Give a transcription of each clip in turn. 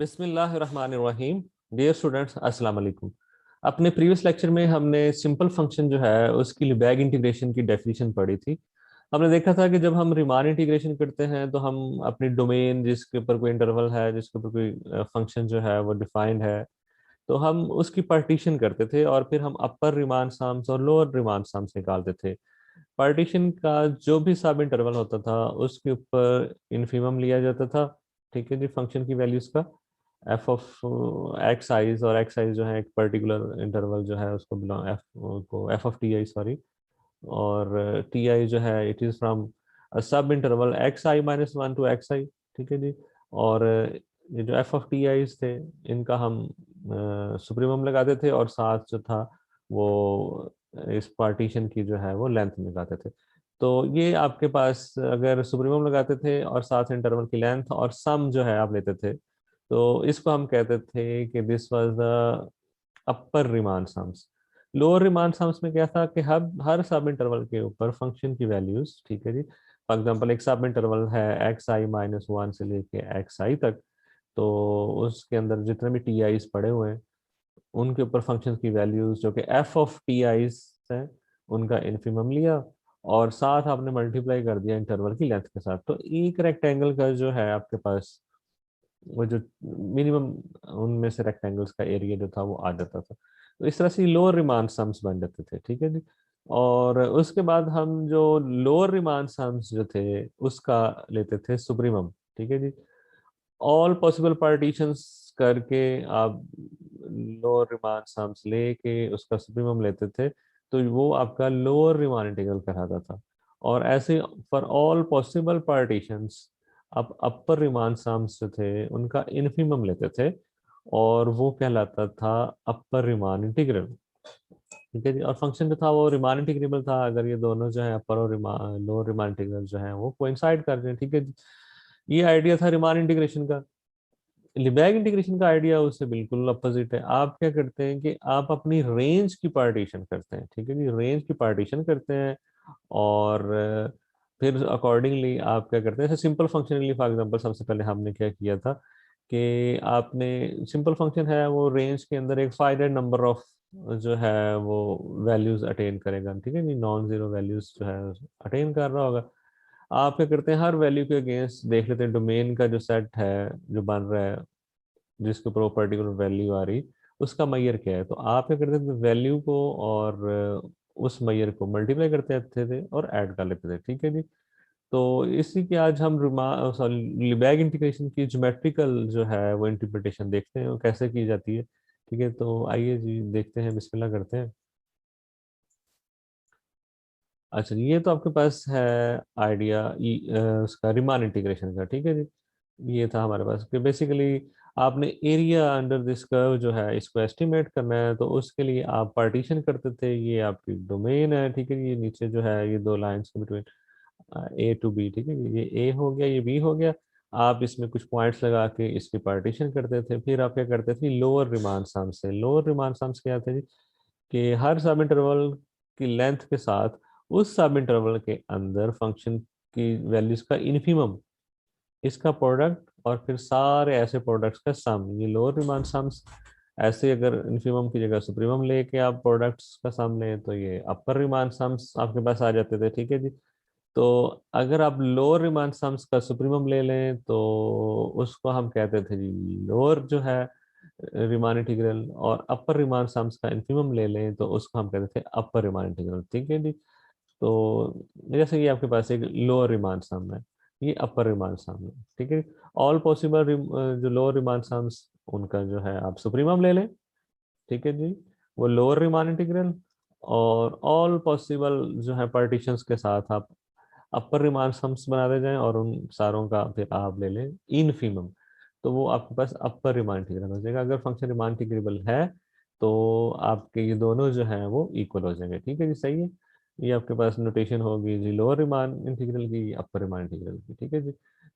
बिस्मिल्लाहिर्रहमानिर्रहीम। Dear students, अस्सलाम वालेकुम। अपने प्रीवियस लेक्चर में हमने सिंपल फंक्शन जो है उसकी लिबैग इंटीग्रेशन की डेफिनेशन पढ़ी थी। हमने देखा था कि जब हम रिमान इंटीग्रेशन करते हैं तो हम अपनी डोमेन जिसके ऊपर कोई इंटरवल है, जिसके ऊपर कोई फंक्शन जो है वो डिफाइंड है, तो हम उसकी पार्टीशन करते थे और फिर हम अपर रिमान साम्स और लोअर रिमान साम्स निकालते थे। पार्टीशन का जो भी सब इंटरवल होता था उसके ऊपर इन्फीमम लिया जाता था। ठीक है जी, फंक्शन की वैल्यूज का एफ ऑफ एक्स आइज, और एक्स आइज जो है एक पर्टिकुलर इंटरवल जो है उसको बिलोंग एफ को f of t i, sorry. और टी आई जो है it is from sub interval x i minus one to x i. ठीक है जी। और ये जो एफ ऑफ टी आईज थे इनका हम सुप्रीमम लगाते थे और साथ जो था वो इस पार्टीशन की जो है वो लेंथ लगाते थे। तो ये आपके पास अगर सुप्रीमम लगाते थे और साथ इंटरवल की लेंथ और सम जो है आप लेते थे, तो इसको हम कहते थे कि this was the upper Riemann sums. Lower Riemann sums में क्या था कि हर सब इंटरवल के ऊपर फंक्शन की वैल्यूज, ठीक है जी। फॉर एग्जांपल एक सब इंटरवल है एक्स आई माइनस वन से लेके एक्स आई तक, तो उसके अंदर जितने भी टी आईज पड़े हुए हैं उनके ऊपर फंक्शन की वैल्यूज जो कि एफ ऑफ टी आईज है उनका इन्फिमम लिया और साथ आपने मल्टीप्लाई कर दिया इंटरवल की लेंथ के साथ। तो एक रेक्टेंगल का जो है आपके पास वो जो मिनिमम उनमें से रेक्टेंगल्स का एरिया जो था वो आ जाता था। तो इस तरह से लोअर रिमान सम्स बन जाते थे। ठीक है जी। और उसके बाद हम जो लोअर रिमान सम्स जो थे उसका लेते थे सुप्रीमम। ठीक है जी। ऑल पॉसिबल पार्टीशंस करके आप लोअर रिमान सम्स लेके उसका सुप्रीमम लेते थे, तो वो आपका लोअर रिमान इंटीग्रल कहलाता था। और ऐसे फॉर ऑल पॉसिबल पार्टीशंस आप अपर रिमान सम्स जो थे उनका इन्फीमम लेते थे और वो कहलाता था अपर रिमान इंटीग्रल। ठीक है जी। और फंक्शन जो था वो रिमान इंटीग्रेबल था अगर ये दोनों जो है अपर और लोअर रिमान इंटीग्रल जो है वो कोइंसाइड कर रहे हैं। ठीक है जी। ये आइडिया था रिमान इंटीग्रेशन का। लिबैग इंटीग्रेशन का आइडिया उससे बिल्कुल अपोजिट है। आप क्या करते हैं कि आप अपनी रेंज की पार्टीशन करते हैं। ठीक है जी, रेंज की पार्टीशन करते हैं और फिर अकॉर्डिंगली आप क्या करते हैं, जैसे सिंपल फंक्शन के लिए फॉर एग्जांपल सबसे पहले हमने क्या किया था कि आपने सिंपल फंक्शन है वो रेंज के अंदर एक फाइनाइट नंबर ऑफ जो है वो वैल्यूज अटेन करेगा। ठीक है जी, नॉन जीरो वैल्यूज जो है अटेन कर रहा होगा। आप क्या करते हैं, हर वैल्यू के अगेंस्ट देख लेते हैं डोमेन का जो सेट है जो बन रहा है जिसके ऊपर वो पर्टिकुलर वैल्यू आ रही उसका मैयर क्या है। तो आप क्या करते थे, वैल्यू को और उस मैयर को मल्टीप्लाई करते रहते थे और ऐड कर लेते थे। ठीक है जी। तो इसी के आज हम सॉरी लिबैग इंटीग्रेशन की ज्योमेट्रिकल जो है वो इंटरप्रिटेशन देखते हैं वो कैसे की जाती है। ठीक है, तो आइए जी देखते हैं, बिस्मिल्लाह करते हैं। अच्छा, ये तो आपके पास है आइडिया उसका रिमान इंटीग्रेशन का। ठीक है जी। ये था हमारे पास कि बेसिकली आपने एरिया अंडर दिस कर्व जो है इसको एस्टिमेट करना है, तो उसके लिए आप पार्टीशन करते थे। ये आपकी डोमेन है। ठीक है, ये नीचे जो है ये दो लाइंस के बिटवीन ए टू बी। ठीक है, ये ए हो गया, ये बी हो गया। आप इसमें कुछ पॉइंट्स लगा के इसकी पार्टीशन करते थे। फिर आप क्या करते थे, लोअर रिमान सम से, लोअर रिमान सम्स क्या थे जी, कि हर सब इंटरवल की लेंथ के साथ उस सब इंटरवल के अंदर फंक्शन की वैल्यूज का इन्फीमम, इसका प्रोडक्ट और फिर सारे ऐसे प्रोडक्ट्स का सम, ये लोअर रिमान सम्स। ऐसे अगर इन्फीमम की जगह सुप्रीमम लेके आप प्रोडक्ट्स का सम लें तो ये अपर रिमान सम्स आपके पास आ जाते थे। ठीक है जी। तो अगर आप लोअर रिमान सम्स का सुप्रीमम ले लें तो उसको हम कहते थे जी लोअर जो है रिमान इंटीग्रल, और अपर रिमान सम्स का इन्फीमम ले लें तो उसको हम कहते थे अपर रिमान इंटीग्रल। ठीक है जी। तो जैसे कि आपके पास एक लोअर रिमान सम है, ये अपर रिमान सम है। ठीक है। ऑल पॉसिबल जो लोअर रिमान सम्स उनका जो है आप सुप्रीमम ले लें। ठीक है जी, वो लोअर रिमान इंटीग्रल। और ऑल पॉसिबल जो है पार्टीशंस के साथ आप अपर रिमान सम्स बनाते जाएं और उन सारों का फिर आप ले लें इनफीमम, तो वो आपके पास अपर रिमान इंटीग्रल हो जाएगा। अगर फंक्शन रिमान इंटीग्रेबल है तो आपके ये दोनों जो है वो इक्वल हो जाएंगे। ठीक है जी, सही है। ये आपके पास नोटेशन होगी जी लोअर रिमान इंटीग्रल की, अपर रिमान इंटीग्रल की। ठीक है जी।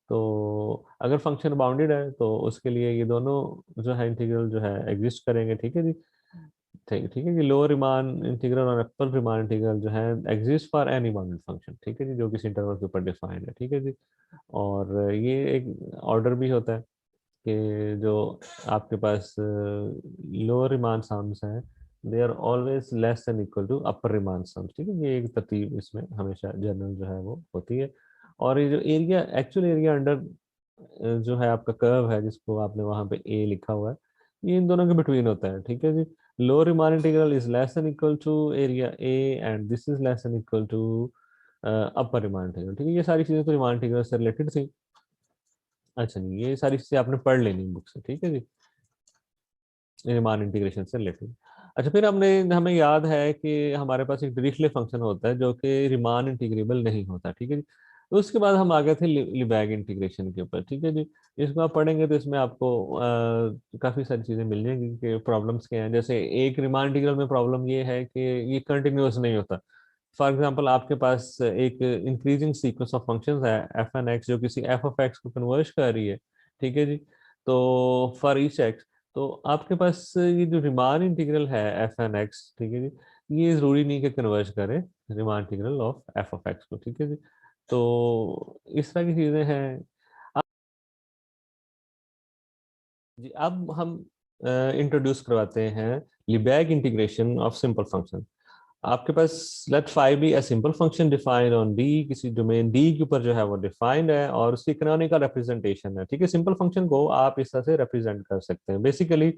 तो अगर फंक्शन बाउंडेड है तो उसके लिए ये दोनों जो है इंटीग्रल जो है एग्जिस्ट करेंगे। ठीक है जी। ठीक ठीक है कि लोअर रिमान इंटीग्रल और अपर रिमान इंटीग्रल जो है exist for any bounded function. ठीक है जी, जो किसी इंटरवल के ऊपर डिफाइंड है। ठीक है जी। और ये एक ऑर्डर भी होता है कि जो आपके पास लोअर रिमान साउंड्स हैं they are always less than equal to upper Riemann sounds, ठीक है। ये एक तरतीब इसमें हमेशा जनरल जो है वो होती है। और ये जो एरिया, एक्चुअल एरिया अंडर जो है आपका कर्व है जिसको आपने वहां पे ए लिखा हुआ है, ये इन दोनों के बिटवीन होता है, ठीक है जी। Lower Riemann integral is less than equal to area A and this is less than equal to upper Riemann integral, ठीक है। ये सारी चीजें तो रिमान इंटीग्रल से रिलेटेड थी। अच्छा जी, ये सारी चीजें आपने पढ़ लेनी बुक से, ठीक है जी, रीमान इंटीग्रेशन से रिलेटेड। अच्छा, फिर हमें याद है कि हमारे पास एक डिरिचलेट फंक्शन होता है जो कि रीमान इंटीग्रेबल नहीं होता, ठीक है जी। तो उसके बाद हम आ गए थे लिबैग इंटीग्रेशन के ऊपर, ठीक है जी। इसको आप पढ़ेंगे तो इसमें आपको काफी सारी चीजें मिल जाएंगी कि प्रॉब्लम्स क्या हैं। जैसे एक रीमान इंटीग्रल में प्रॉब्लम ये है कि ये कंटिन्यूअस नहीं होता। फॉर एग्जाम्पल, आपके पास एक इंक्रीजिंग सीक्वेंस ऑफ फंक्शंस है एफ एन एक्स जो किसी एफ ऑफ एक्स को कन्वर्ज कर रही है, ठीक है जी। तो फॉर ईच एक्स, तो आपके पास ये जो रिमान इंटीग्रल है एफ एन एक्स, ठीक है जी, ये जरूरी नहीं कि कन्वर्ज करे Riemann integral of F of x को, ठीक है जी। तो इस तरह की चीजें हैं। जी, अब हम इंट्रोड्यूस करवाते हैं Lebesgue integration of simple function. आपके पास let phi be a simple function defined on D, किसी डोमेन डी के ऊपर जो है वो डिफाइंड है और उसकी कैनोनिकल रिप्रेजेंटेशन है, ठीक है। सिंपल फंक्शन को आप इस तरह से रिप्रेजेंट कर सकते हैं। बेसिकली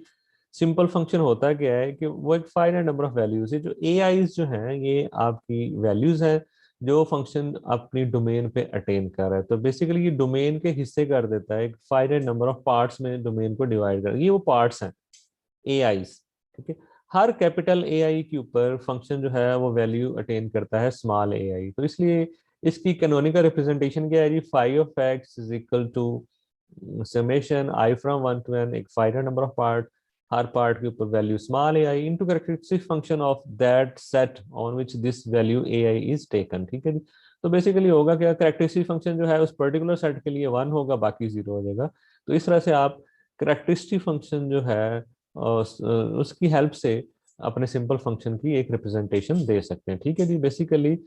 सिंपल फंक्शन होता क्या है कि वो एक फाइनाइट नंबर ऑफ वैल्यूज है, जो ए आईज जो हैं ये आपकी वैल्यूज हैं जो फंक्शन अपनी डोमेन पे अटेन कर रहा है। तो बेसिकली ये डोमेन के हिस्से कर देता है, एक फाइनाइट नंबर ऑफ पार्ट्स में डोमेन को डिवाइड कर, ये वो पार्ट्स हैं ए आईज, ठीक है। हर कैपिटल ए आई के ऊपर फंक्शन जो है वो वैल्यू अटेन करता है स्मॉल ए आई, तो इसलिए इसकी कैनोनिकल रिप्रेजेंटेशन क्या है जी, five of x is equal to summation i from one to n, एक फाइनाइट नंबर ऑफ पार्ट, हर पार्ट के ऊपर value small a i into characteristic function of that set on which this value a i is taken, ठीक है जी। तो basically होगा क्या, कैरेक्टरिस्टिक फंक्शन जो है उस पर्टिकुलर सेट के लिए वन होगा, बाकी जीरो हो जाएगा। तो इस तरह से आप कैरेक्टरिस्टिक फंक्शन जो है और उसकी हेल्प से अपने सिंपल फंक्शन की एक रिप्रेजेंटेशन दे सकते हैं, ठीक है जी। बेसिकली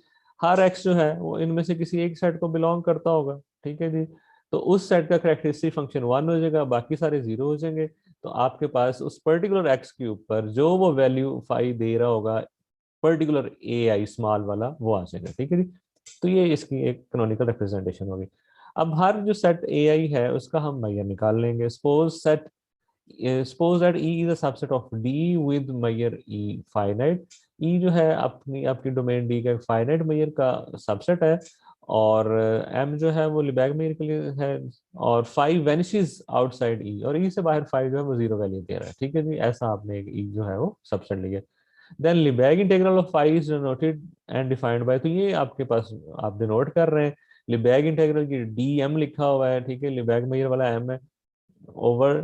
हर एक्स जो है वो इनमें से किसी एक सेट को बिलोंग करता होगा, ठीक है जी। तो उस सेट का कैरेक्टरिस्टिक फंक्शन वन हो जाएगा, बाकी सारे जीरो हो जाएंगे। तो आपके पास उस पर्टिकुलर एक्स के ऊपर जो वो वैल्यू फाइव दे रहा होगा, पर्टिकुलर ए आई स्मॉल वाला, वो आ जाएगा, ठीक है जी। तो ये इसकी एक कैनोनिकल रिप्रेजेंटेशन होगी। अब हर जो सेट ए आई है उसका हम मैयर निकाल लेंगे। suppose that E is a subset of D with measure E finite। E जो है अपनी आपकी डोमेन D का एक फाइनाइट मेजर का सबसेट है और M जो है वो लिबैग मेजर के लिए है और 5 वेनिशेस आउटसाइड E और E से बाहर 5 जो है वो जीरो वैल्यू दे रहा है, ठीक है जी। ऐसा आपने एक E जो है वो सबसेट लिया। Then Lebesgue integral of 5 is denoted and defined by, तो ये आपके पास आप डिनोट कर रहे हैं लिबैग इंटीग्रल की डी एम लिखा हुआ है, ठीक है। लिबैग मेजर वाला एम है over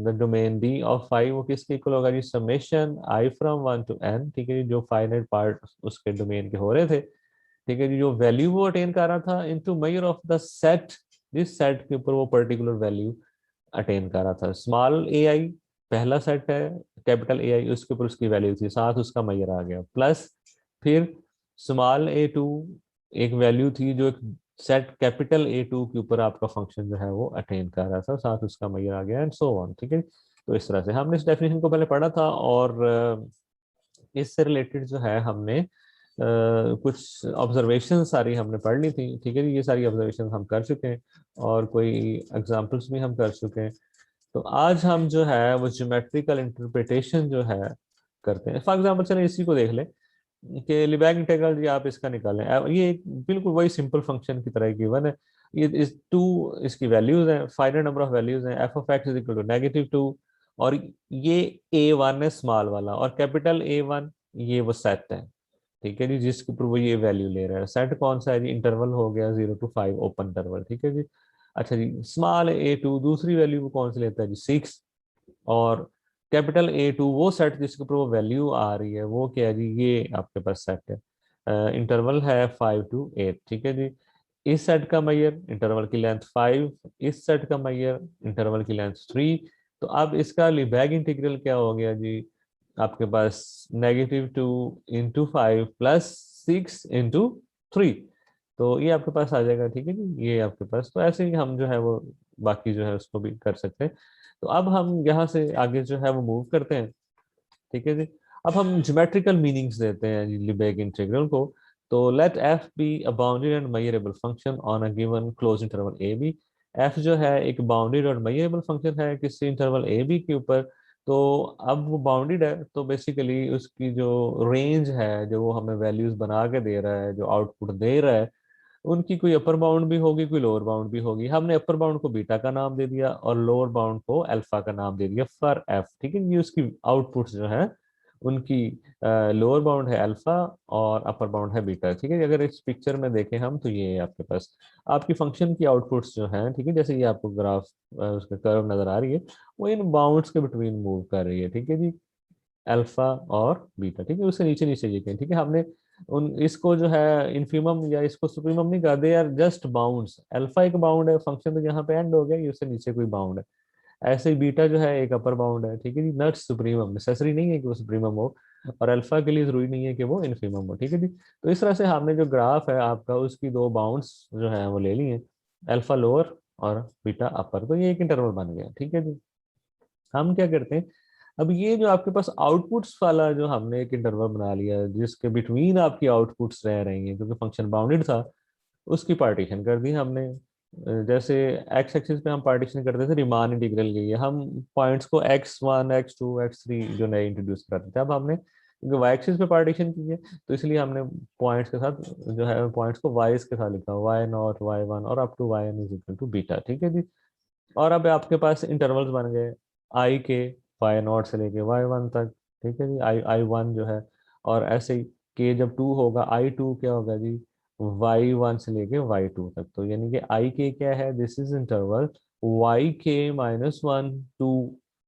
the domain d of five, वो किसके इक्वल होगा जी, summation i from one to n, ठीक है जी। जो फाइनाइट पार्ट उसके डोमेन के हो रहे थे, ठीक है जी, जो वैल्यू वो अटेन कर रहा था into measure of the set, जिस सेट के ऊपर वो पर्टिकुलर वैल्यू अटेन कर रहा था। स्मॉल ए आई पहला सेट है, कैपिटल ए आई उसके ऊपर उसकी वैल्यू थी, साथ उसका मेजर आ गया, प्लस फिर स्मॉल ए टू एक वैल्यू थी जो एक सेट कैपिटल ए टू के ऊपर आपका फंक्शन जो है वो अटेन कर रहा था, साथ उसका मेजर आ गया एंड सो ऑन, ठीक है। तो इस तरह से हमने इस डेफिनेशन को पहले पढ़ा था और इससे रिलेटेड जो है हमने कुछ ऑब्जर्वेशन सारी हमने पढ़ ली थी, ठीक है जी। ये सारी ऑब्जर्वेशन हम कर चुके हैं और कोई एग्जांपल्स भी हम कर चुके हैं। तो आज हम जो है वो ज्योमेट्रिकल इंटरप्रिटेशन जो है करते हैं। फॉर एग्जांपल चलिए इसी को देख लें कि लिबैग इंटीग्रल जी आप इसका निकालें। ये बिल्कुल वही सिंपल फंक्शन की तरह गिवन है। ये इस टू इसकी वैल्यूज हैं, फाइनाइट नंबर ऑफ वैल्यूज हैं, f of x is equal to -2 और ये ए वन है स्मॉल वाला और कैपिटल ए वन ये वो सेट है, ठीक है जी, जिसके ऊपर वो ये वैल्यू ले रहा है। सेट कौन सा है जी, इंटरवल हो गया 0 to 5 ओपन इंटरवल, ठीक है जी। अच्छा जी, स्मॉल ए टू दूसरी वैल्यू को कौन सी लेता है जी, 6 और कैपिटल ए टू वो सेट जिसके ऊपर वो वैल्यू आ रही है वो क्या है जी, ये आपके पास सेट है, इंटरवल है 5 to 8, ठीक है जी। इस सेट का मैयर इंटरवल की लेंथ 5, इस सेट का मैयर इंटरवल की लेंथ 3। तो अब इसका लिबैग इंटीग्रल क्या हो गया जी, आपके पास -2 into 5 प्लस 6 into 3, तो ये आपके पास आ जाएगा, ठीक है जी। ये आपके पास तो ऐसे ही हम जो है वो बाकी जो है उसको भी कर सकते हैं। तो अब हम यहाँ से आगे जो है वो मूव करते हैं, ठीक है जी। अब हम ज्योमेट्रिकल मीनिंग्स देते हैं लिबेग इंटीग्रल को। तो let f be a bounded and measurable function on a given close interval a b. F जो है एक बाउंडेड और मेजरेबल फंक्शन है किसी इंटरवल ए बी के ऊपर। तो अब वो बाउंडेड है तो बेसिकली उसकी जो रेंज है, जो वो हमें वैल्यूज बना के दे रहा है, जो आउटपुट दे रहा है, उनकी कोई अपर बाउंड भी होगी, कोई लोअर बाउंड भी होगी। हमने अपर बाउंड को बीटा का नाम दे दिया और लोअर बाउंड को अल्फा का नाम दे दिया फॉर एफ, ठीक है। ये उसकी आउटपुट्स जो है उनकी लोअर बाउंड है अल्फा और अपर बाउंड है बीटा, ठीक है। अगर इस पिक्चर में देखें हम तो ये है आपके पास आपकी फंक्शन की आउटपुट्स जो हैं, ठीक है। जैसे ये आपको ग्राफ उसका कर्व नजर आ रही है, वो इन बाउंड्स के बिटवीन मूव कर रही है, ठीक है जी। अल्फा और बीटा, ठीक है। उससे नीचे नीचे ये कहें, ठीक है। हमने उन इसको जो है इन्फीमम या इसको सुप्रीमम नहीं कहा, they are just bounds. Alpha एक बाउंड है, फंक्शन तो यहाँ पे एंड हो गया, ये उससे नीचे कोई बाउंड है। ऐसे ही बीटा जो है एक अपर बाउंड है, ठीक है जी, नॉट सुप्रीमम। नेसेसरी नहीं है कि वो सुप्रीमम हो, और अल्फा के लिए जरूरी नहीं है कि वो इन्फीमम हो, ठीक है जी। तो इस तरह से हमने जो ग्राफ है आपका उसकी दो बाउंड्स जो है वो ले ली है, अल्फा लोअर और बीटा अपर। तो ये एक इंटरवल बन गया, ठीक है जी। हम क्या करते हैं, अब ये जो आपके पास आउटपुट्स वाला जो हमने एक इंटरवल बना लिया है, जिसके बिटवीन आपकी आउटपुट्स रह रही हैं क्योंकि फंक्शन बाउंडेड था, उसकी पार्टीशन कर दी हमने। जैसे एक्स एक्सिस पे हम पार्टीशन करते थे रिमान इंटीग्रल के लिए, हम पॉइंट्स को x1 x2 x3 जो नए इंट्रोड्यूस करते थे। अब हमने क्योंकि वाई एक्सिस पे पार्टीशन की है तो इसलिए हमने पॉइंट्स के साथ जो है पॉइंट्स को वाई के साथ लिखा, y0 y1 और up to yn is equal to beta, ठीक है जी। और अब आपके पास इंटरवल्स बन गए आई के, y0 से लेके y1 तक, ठीक है जी। आई1 जो है, और ऐसे ही के जब 2 होगा, आई2 क्या होगा जी, y1 से लेके y2 तक। तो यानी कि आई के क्या है, this is interval y k-1 to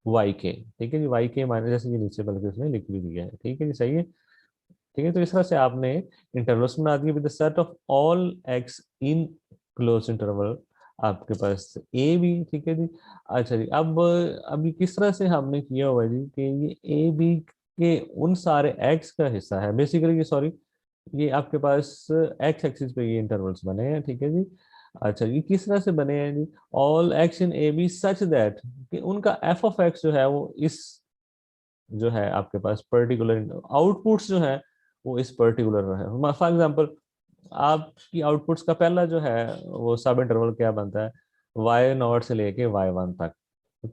y k, ठीक है जी। y k माइनस, जैसे ये नीचे बल्कि उसने लिख भी दिया है, ठीक है जी, सही है। ठीक है, तो इस तरह से आपने इंटरवल्स बना दिए with the set of all x in close interval आपके पास ए बी, ठीक है जी। अच्छा जी, अब अभी किस तरह से हमने किया हुआ है जी कि ये ए बी के उन सारे एक्स का हिस्सा है बेसिकली, ये सॉरी, ये आपके पास एक्स एक्सिस पे ये इंटरवल्स बने हैं, ठीक है जी। अच्छा, ये किस तरह से बने हैं जी, all x in a b such that कि उनका एफ ऑफ एक्स जो है वो इस जो है आपके पास पर्टिकुलर आउटपुट्स जो है वो इस पर्टिकुलर है। फॉर एग्जांपल आपकी आउटपुट्स का पहला जो है वो सब इंटरवल क्या बनता है, y0 से लेके y1 तक।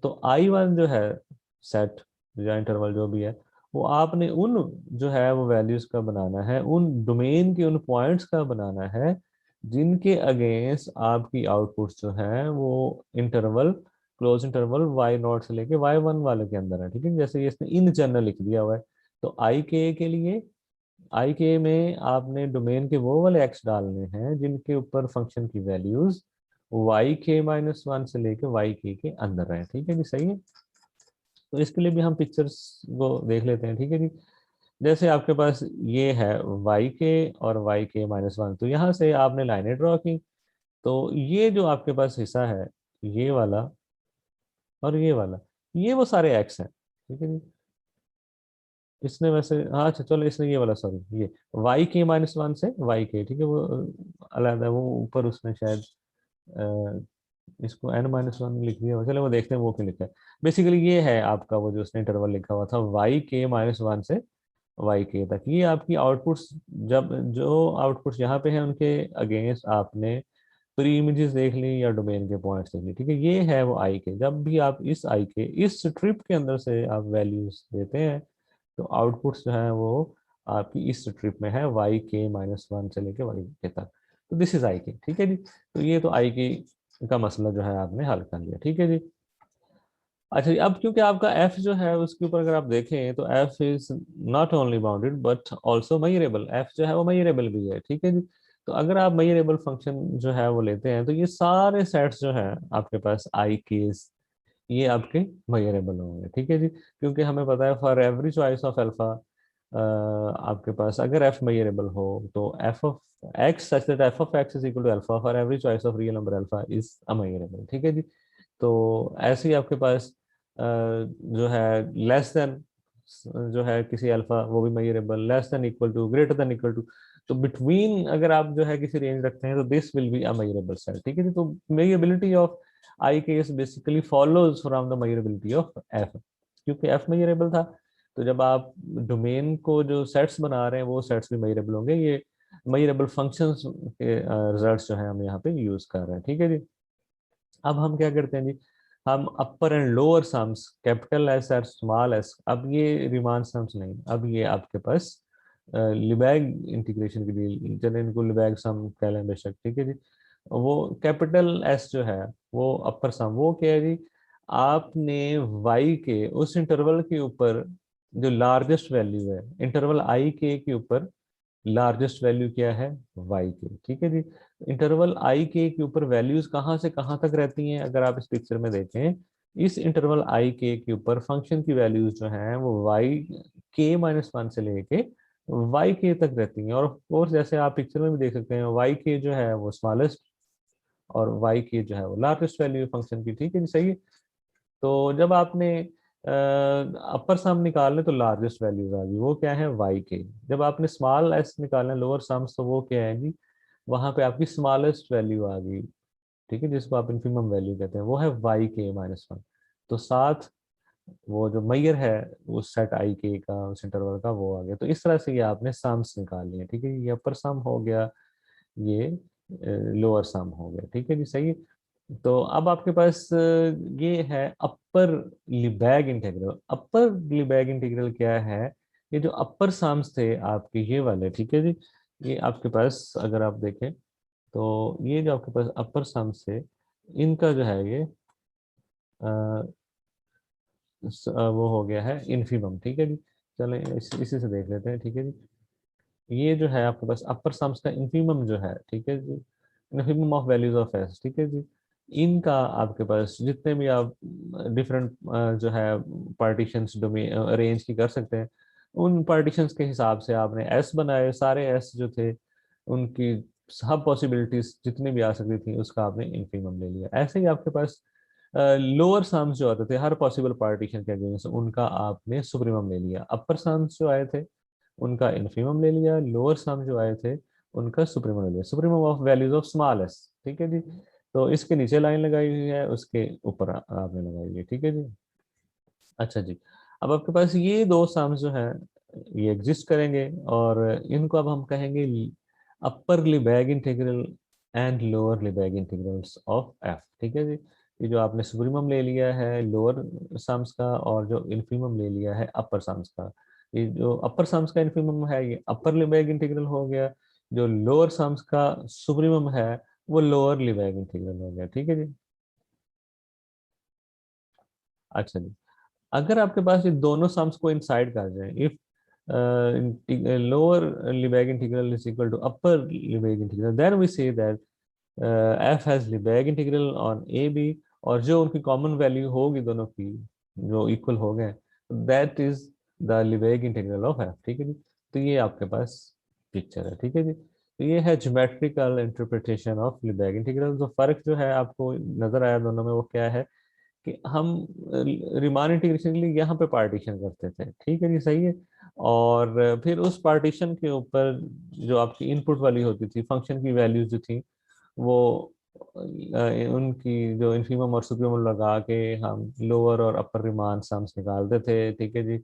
तो I1 जो है सेट या इंटरवल जो भी है, वो आपने उन जो है वो वैल्यूज का बनाना है, उन डोमेन के उन पॉइंट्स का बनाना है जिनके अगेंस्ट आपकी आउटपुट्स जो है वो इंटरवल क्लोज इंटरवल y0 से लेके y1 वाले के अंदर है, ठीक है। जैसे ये इसने इन जनरल लिख दिया हुआ है, तो के लिए आई के में आपने डोमेन के वो वाले एक्स डालने हैं जिनके ऊपर फंक्शन की वैल्यूज y k-1 से लेके के अंदर है, ठीक है जी, सही है। तो इसके लिए भी हम पिक्चर्स को देख लेते हैं, ठीक है जी। जैसे आपके पास ये है के और y k-1, तो यहाँ से आपने लाइनें ड्रॉ की। तो ये जो आपके पास हिस्सा है, ये वाला और ये वाला, ये वो सारे एक्स हैं, ठीक है जी। इसने वैसे, हाँ अच्छा चलो, इसने ये वाला सॉरी, ये y k-1 से y k, ठीक है, वो अलग है, वो ऊपर उसने शायद इसको n-1 लिख दिया, चलो वो देखते हैं वो क्यों लिखा है। बेसिकली ये है आपका वो जो उसने इंटरवल लिखा हुआ था y k-1 से yk तक, ये आपकी आउटपुट्स, जब जो आउटपुट्स यहाँ पे हैं उनके अगेंस्ट आपने प्री इमेजेस देख ली या डोमेन के पॉइंट्स देख ली, ठीक है। ये है वो आई के, जब भी आप इस आई के इस स्ट्रिप के अंदर से आप वैल्यूज देते हैं तो आउटपुट्स जो है वो आपकी इस स्ट्रिप में है y k-1 से लेके y k तक। तो दिस इज आई के, ठीक है जी। तो ये तो आई के का मसला जो है आपने हल कर लिया, ठीक है जी। अच्छा जी, अब क्योंकि आपका f जो है उसके ऊपर अगर आप देखें तो f is not only bounded but also measurable, f जो है वो मेजरेबल भी है, ठीक है जी। तो अगर आप मेजरेबल फंक्शन जो है वो लेते हैं तो ये सारे सेट्स जो है आपके पास आई केस ये आपके मेजरेबल होंगे, ठीक है जी। क्योंकि हमें पता है for every choice of alpha आपके पास अगर एफ मेजरेबल हो तो f of x such that f of x is equal to alpha for every choice of real number alpha is a measurable, ठीक है जी। तो ऐसे ही आपके पास जो है लेस देन जो है किसी अल्फा वो भी measurable, less than equal to greater than equal to, तो बिटवीन अगर आप जो है किसी रेंज रखते हैं तो this will be a measurable set, ठीक है जी। तो मेजरेबिलिटी ऑफ आई के s basically follows from the measurability of f, क्योंकि एफ मेजरेबल था, तो जब आप डोमेन को जो सेट्स बना रहे हैं वो सेट्स भी मेजरेबल होंगे। ये मेजरेबल फंक्शंस के रिजल्ट्स जो है हम यहाँ पे यूज कर रहे हैं, ठीक है जी। अब हम क्या करते हैं जी, हम upper and lower sums, capital s और स्मॉल एस, अब ये रिमान सम्स नहीं, अब ये आपके पास लिबैग इंटीग्रेशन के लिए, चलो इनको लिबैग सम कह लें बेशक, ठीक है जी। वो कैपिटल एस जो है वो अपर सम, वो क्या है जी, आपने वाई के उस इंटरवल के ऊपर जो लार्जेस्ट वैल्यू है, इंटरवल आई के ऊपर लार्जेस्ट वैल्यू क्या है, वाई के, ठीक है जी। इंटरवल आई के ऊपर वैल्यूज कहाँ से कहाँ तक रहती हैं, अगर आप इस पिक्चर में देखें, इस इंटरवल आई के ऊपर फंक्शन की वैल्यूज जो हैं वो वाई के माइनस वन से लेके वाई के तक रहती हैं। और ऑफ कोर्स जैसे आप पिक्चर में भी देख सकते हैं, वाई के जो है वो स्मॉलेस्ट और वाई के जो है वो लार्जेस्ट वैल्यू फंक्शन की, ठीक है जी, सही है। तो जब आपने अपर सम निकालने तो लार्जेस्ट वैल्यूज आ गई, वो क्या है, वाई के। जब आपने स्मॉल एस निकालना लोअर सम्स, तो वो क्या है जी, वहां पे आपकी स्मॉलेस्ट वैल्यू आ गई, ठीक है, जिसको आप इन्फिमम वैल्यू कहते हैं, वो है वाई के माइनस वन। तो साथ वो जो मैयर है उस सेट आई के का, उस इंटरवल का, वो आ गया। तो इस तरह से ये आपने सम्स निकाल लिए, ठीक है, ये अपर सम हो गया, ये लोअर सम हो गया, ठीक है जी, सही है। तो अब आपके पास ये है अपर लिबैग इंटीग्रल। अपर लिबैग इंटीग्रल क्या है, ये जो अपर सम्स थे आपके ये वाले, ठीक है जी, ये आपके पास अगर आप देखें तो ये जो आपके पास अपर सम्स थे, इनका जो है ये वो हो गया है इन्फिमम, ठीक है जी। चलें इसी से देख लेते हैं, ठीक है जी। ये जो है आपके पास अपर सम्स का इन्फीमम जो है, ठीक है जी, infimum of values of s, ठीक है जी। इनका आपके पास जितने भी आप डिफरेंट जो है पार्टीशंस डोमेन अरेंज की कर सकते हैं, उन पार्टीशंस के हिसाब से आपने एस बनाए, सारे एस जो थे उनकी सब पॉसिबिलिटीज जितनी भी आ सकती थी उसका आपने इन्फीमम ले लिया। ऐसे ही आपके पास लोअर सम्स जो आते थे हर पॉसिबल पार्टीशन के अगेंस्ट, उनका आपने सुप्रीमम ले लिया। अपर सम्स जो आए थे उनका इन्फीमम ले लिया, लोअर सम जो आए थे उनका सुप्रीमम ले लिया, supremum of values of small S, ठीक है जी। तो इसके नीचे लाइन लगाई हुई है, उसके ऊपर आपने लगाई हुई है, ठीक है जी। अच्छा जी, अब आपके पास ये दो सम्स जो है ये एग्जिस्ट करेंगे, और इनको अब हम कहेंगे upper Lebesgue integral and lower Lebesgue integrals of f, ठीक है जी। ये जो आपने सुप्रीमम ले लिया है लोअर सम्स का, और जो इन्फीमम ले लिया है अपर सम्स का, ये जो अपर सम्स का इन्फीमम है ये अपर लिबैग इंटीग्रल हो गया, जो लोअर सम्स का सुप्रीमम है वो लोअर लिबैग इंटीग्रल हो गया, ठीक है जी। अच्छा जी, अगर आपके पास ये दोनों सम्स को इनसाइड कर जाए, if lower Lebesgue integral is equal to upper Lebesgue integral, then we say that f has Lebesgue integral on a b, और जो उनकी कॉमन वैल्यू होगी दोनों की जो इक्वल हो गए, that is the Lebesgue integral of f, ठीक है जी। तो ये आपके पास पिक्चर है, ठीक है जी। तो ये है geometrical interpretation of Lebesgue integral. तो फर्क जो है आपको नजर आया दोनों में, वो क्या है कि हम रिमान इंटीग्रेशन के लिए यहाँ पे पार्टीशन करते थे, ठीक है जी, सही है। और फिर उस पार्टीशन के ऊपर जो आपकी इनपुट वाली होती थी फंक्शन की वैल्यूज जो थी, वो उनकी जो इन्फीमम और सुप्रीमम लगा के हम लोअर और अपर रिमान सम्स निकालते थे, ठीक है जी।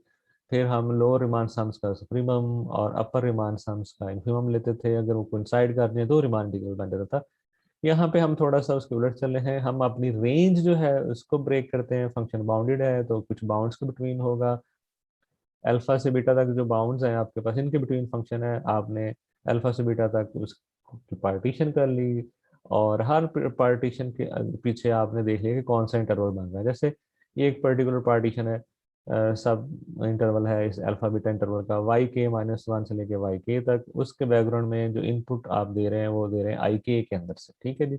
फिर हम लोअर रिमान सम्स का सुप्रीमम और अपर रिमान सम्स का इन्फीमम लेते थे, अगर वो कोइंसाइड कर दें तो रिमान इंटीग्रल बन जाता था। यहाँ पे हम थोड़ा सा उसके उलट चले हैं, हम अपनी रेंज जो है उसको ब्रेक करते हैं, फंक्शन बाउंडेड है तो कुछ बाउंड्स के बिटवीन होगा, अल्फा से बीटा तक जो बाउंड्स हैं आपके पास इनके बिटवीन फंक्शन है, आपने अल्फा से बीटा तक उसकी पार्टीशन कर ली, और हर पार्टीशन के पीछे आपने देख लिया कि कौन सा इंटरवल बन रहा है। जैसे ये एक पर्टिकुलर पार्टीशन है, सब इंटरवल है इस अल्फा बीटा इंटरवल का, वाई के माइनस वन से लेके वाई के तक, उसके बैकग्राउंड में जो इनपुट आप दे रहे हैं वो दे रहे हैं आई के अंदर से, ठीक है जी।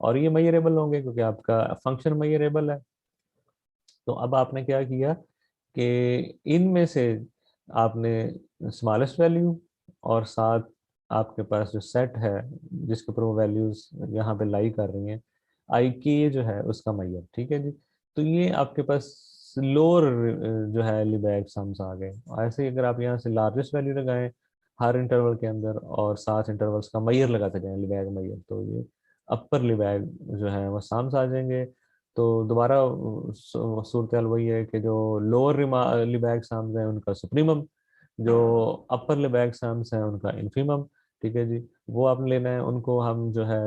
और ये मेजरेबल होंगे क्योंकि आपका फंक्शन मेजरेबल है। तो अब आपने क्या किया कि इनमें से आपने स्मॉलेस्ट वैल्यू और साथ आपके पास जो सेट है जिसके ऊपर वो वैल्यूज यहाँ पे लाई कर रही हैं, आई के जो है उसका मैयर, ठीक है जी। तो ये आपके पास लोअर जो है लिबैग सम्स आ गए। ऐसे ही अगर आप यहाँ से लार्जेस्ट वैल्यू लगाएं हर इंटरवल के अंदर और साथ इंटरवल्स का मैयर लगाते जाएं लिबैग मैयर, तो ये अपर लिबैग जो है वो सम्स आ जाएंगे। तो दोबारा सूरत हाल वही है कि जो लोअर लिबैक साम्स है उनका सुप्रीमम, जो अपर लिबैक साम्स है उनका इन्फीमम। ठीक है जी, वो आपने लेना है, उनको हम जो है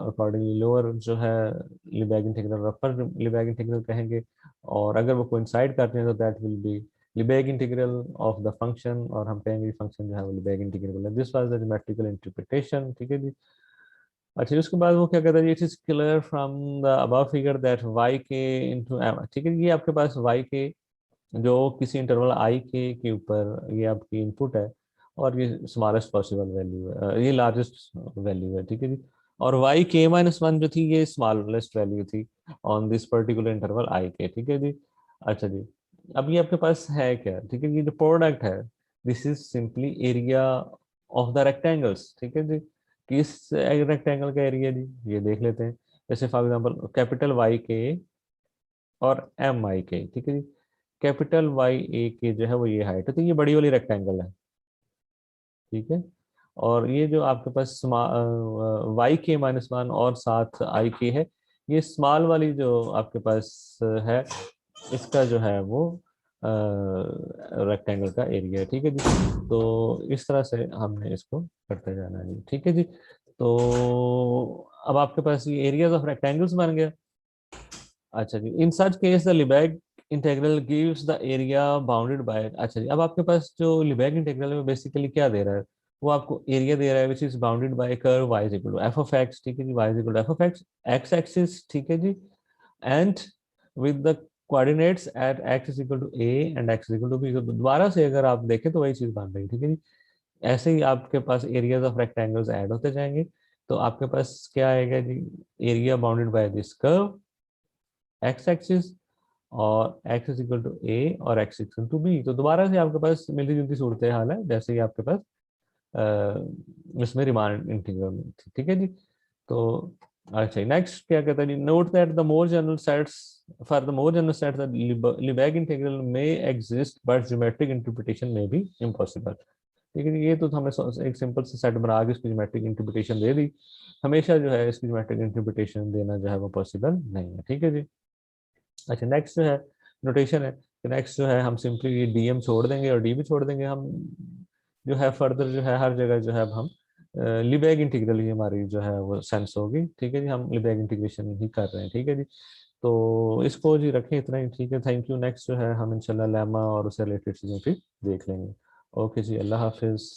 अकॉर्डिंगली लोअर जो है लिबैक इंटीग्रल, अपर लिबैक इंटीग्रल कहेंगे। और अगर वो कोइंसाइड करते हैं तो that will be Lebesgue integral of the function, और हम कहेंगे फंक्शन जो है वो लिबैक इंटीग्रल है। This was the geometrical interpretation. ठीक है जी। अच्छा जी, उसके बाद वो क्या कहता है, it is clear from the above figure that y k into m. ठीक है, ये आपके पास वाई के जो किसी इंटरवल आई के ऊपर ये आपकी इनपुट है, और ये स्मॉलेस्ट पॉसिबल वैल्यू है, ये लार्जेस्ट वैल्यू है। ठीक है जी। और वाई के माइनस वन जो थी ये स्मॉलेस्ट वैल्यू थी ऑन दिस पर्टिकुलर इंटरवल आई के। ठीक है जी। अच्छा जी, अब ये आपके पास है क्या, ठीक है, ये जो प्रोडक्ट है this is simply area of the rectangles. ठीक है जी, किस रेक्टेंगल का एरिया जी, ये देख लेते हैं। जैसे फॉर एग्जांपल कैपिटल वाई के और एम आई के। ठीक है जी, कैपिटल वाई ए के जो है वो ये हाइट है, तो ये बड़ी वाली रेक्टेंगल है। ठीक है, और ये जो आपके पास वाई के माइनस वन और साथ आई के है, ये स्मॉल वाली जो आपके पास है इसका जो है वो रेक्टेंगल का एरिया है। ठीक है जी, तो इस तरह से हमने इसको करते जाना है जी। ठीक है जी, तो अब आपके पास ये एरियाज ऑफ रेक्टेंगल्स बन गया। अच्छा जी, in such case the Lebesgue integral gives the area bounded by. अच्छा जी, अब आपके पास जो लिबैक इंटीग्रल में बेसिकली क्या दे रहा है, वो आपको एरिया दे रहा है which is bounded by curve y is equal to f of x. ठीक है जी, y is equal to f of x x axis. ठीक है जी, and with the coordinates at x is equal to a and x is equal to b। तो दोबारा से अगर आप देखें तो वही चीज बन रही है। ठीक है जी, ऐसे ही आपके पास एरियाज ऑफ रेक्टेंगल्स ऐड होते जाएंगे, तो आपके पास क्या आएगा जी, area bounded by this curve x axis, और x is equal to a और x इक्वल टू बी। तो दोबारा से आपके पास मिलती जुलती सूरत हाल है जैसे ही आपके पास इसमें रिमान इंटीग्रल में थी। ठीक है जी, तो अच्छा नेक्स्ट क्या कहता है जी, note that the more general sets for the more general sets the Lebesgue integral में एग्जिस्ट बट ज्योमेट्रिक इंटरप्रिटेशन में भी इम्पॉसिबल। ठीक है जी, ये तो हमें एक सिंपल से सेट बना के इसकी ज्योमेट्रिक इंटरप्रिटेशन दे दी, हमेशा जो है इसकी ज्योमेट्रिक इंटरप्रिटेशन देना जो है वो पॉसिबल नहीं है। ठीक है जी। अच्छा नेक्स्ट जो है नोटेशन है, नेक्स्ट जो है हम सिंपली ये डीएम छोड़ देंगे और डी भी छोड़ देंगे, हम जो है फर्दर जो है हर जगह जो है अब हम लिबैक इंटीग्रल ही हमारी जो है वो सेंस होगी। ठीक है जी, हम लिबैक इंटीग्रेशन ही कर रहे हैं। ठीक है जी, तो इसको जी रखें इतना ही। ठीक है, थैंक यू। नेक्स्ट जो है हम इंशाल्लाह लेमा और उससे रिलेटेड चीज़ें फिर देख लेंगे। ओके जी, अल्लाह हाफिज़।